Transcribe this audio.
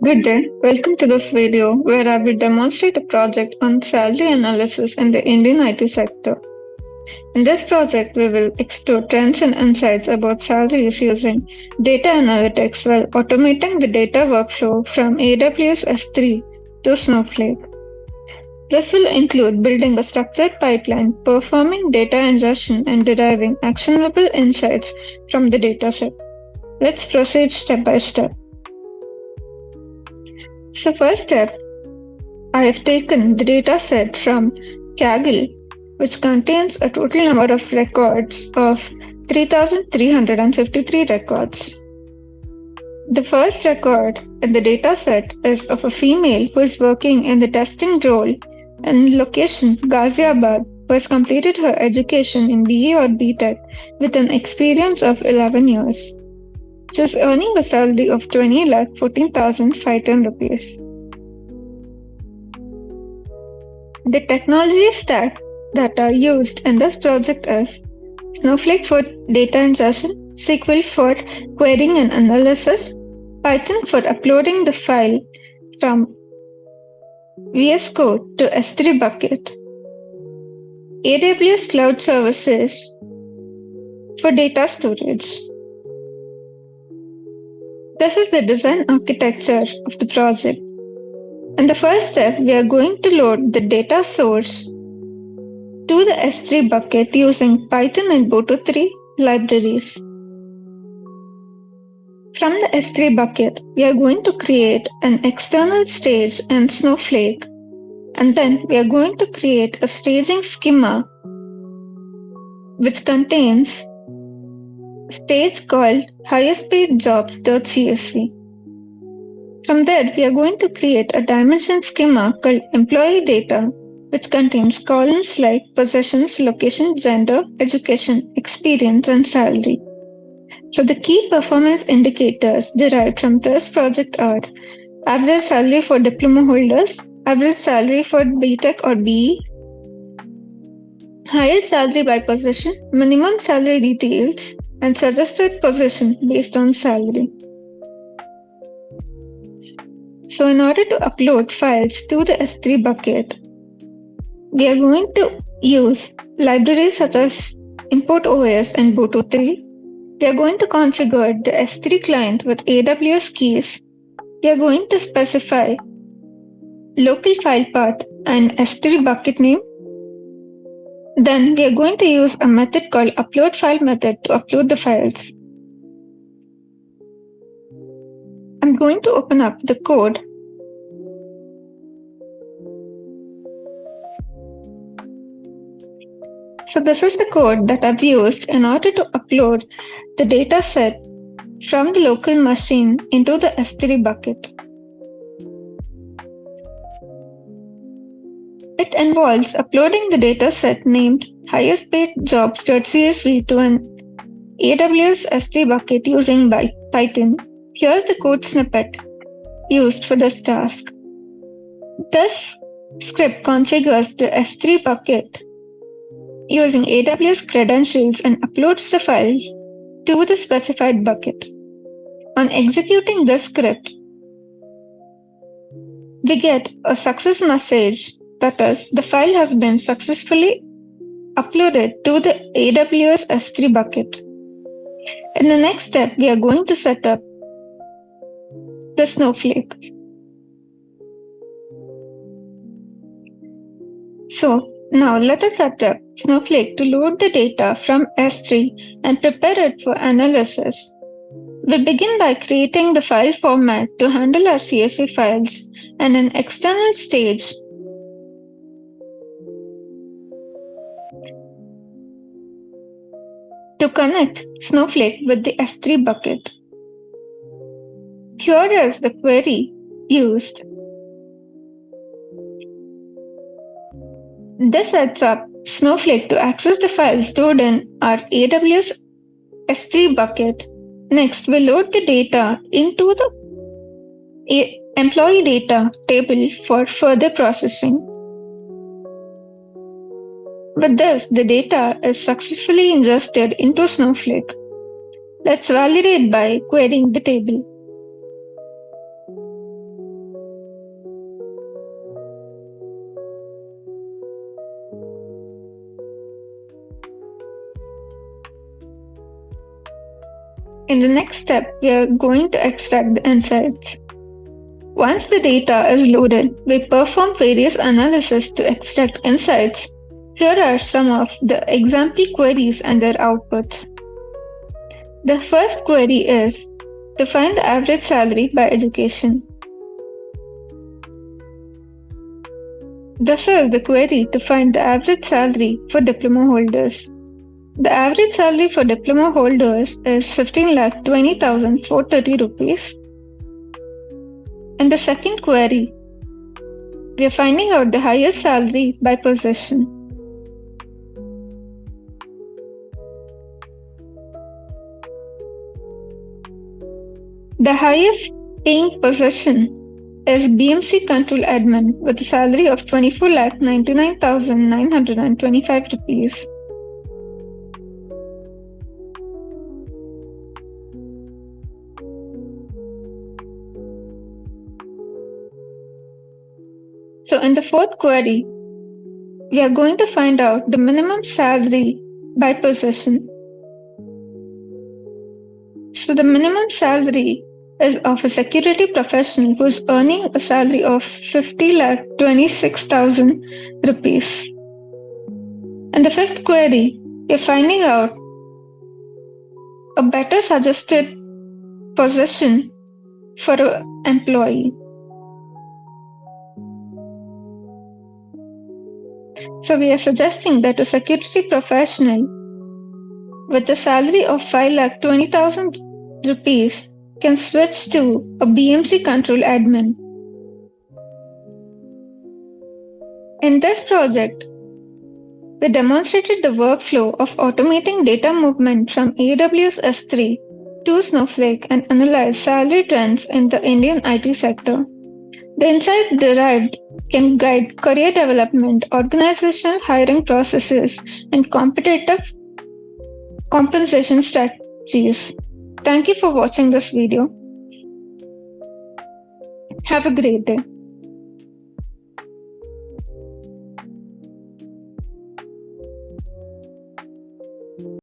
Good day. Welcome to this video where I will demonstrate a project on salary analysis in the Indian IT sector. In this project, we will explore trends and insights about salaries using data analytics while automating the data workflow from AWS S3 to Snowflake. This will include building a structured pipeline, performing data ingestion, and deriving actionable insights from the dataset. Let's proceed step by step. So first step, I have taken the data set from Kaggle, which contains a total number of records of 3,353 records. The first record in the data set is of a female who is working in the testing role in location Ghaziabad, who has completed her education in BE or BTech with an experience of 11 years. She is earning a salary of 20,14,510 rupees. The technology stack that are used in this project is Snowflake for data ingestion, SQL for querying and analysis, Python for uploading the file from VS Code to S3 bucket, AWS Cloud Services for data storage. This is the design architecture of the project. In the first step, we are going to load the data source to the S3 bucket using Python and Boto3 libraries. From the S3 bucket, we are going to create an external stage in Snowflake, and then we are going to create a staging schema which contains stage called highestpaidjobs.csv. From there, we are going to create a dimension schema called employee data, which contains columns like possessions, location, gender, education, experience, and salary. So the key performance indicators derived from this project are average salary for diploma holders, average salary for BTech or BE, highest salary by position, minimum salary details, and suggested position based on salary. So in order to upload files to the S3 bucket, we are going to use libraries such as import OS and Boto3. We are going to configure the S3 client with AWS keys. We are going to specify local file path and S3 bucket name. Then we are going to use a method called upload file method to upload the files. I'm going to open up the code. So this is the code that I've used in order to upload the data set from the local machine into the S3 bucket. It involves uploading the data set named highestpaidjobs.csv to an AWS S3 bucket using Python. Here's the code snippet used for this task. This script configures the S3 bucket using AWS credentials and uploads the file to the specified bucket. On executing this script, we get a success message, that is, the file has been successfully uploaded to the AWS S3 bucket. In the next step, we are going to set up the Snowflake. So now let us set up Snowflake to load the data from S3 and prepare it for analysis. We begin by creating the file format to handle our CSV files and an external stage to connect Snowflake with the S3 bucket. Here is the query used. This sets up Snowflake to access the files stored in our AWS S3 bucket. Next, we load the data into the employee data table for further processing. With this, the data is successfully ingested into Snowflake. Let's validate by querying the table. In the next step, we are going to extract the insights. Once the data is loaded, we perform various analysis to extract insights. Here are some of the example queries and their outputs. The first query is to find the average salary by education. This is the query to find the average salary for diploma holders. The average salary for diploma holders is 15,20,430 rupees. In the second query, we are finding out the highest salary by position. The highest paying position is BMC Control Admin with a salary of 24,99,925 rupees. So in the fourth query, we are going to find out the minimum salary by position. So the minimum salary is of a security professional who is earning a salary of 50,26,000 rupees. In the fifth query, we are finding out a better suggested position for an employee. So we are suggesting that a security professional with a salary of 5,20,000 rupees can switch to a BMC Control Admin. In this project, we demonstrated the workflow of automating data movement from AWS S3 to Snowflake and analyzed salary trends in the Indian IT sector. The insight derived can guide career development, organizational hiring processes, and competitive compensation strategies. Thank you for watching this video. Have a great day.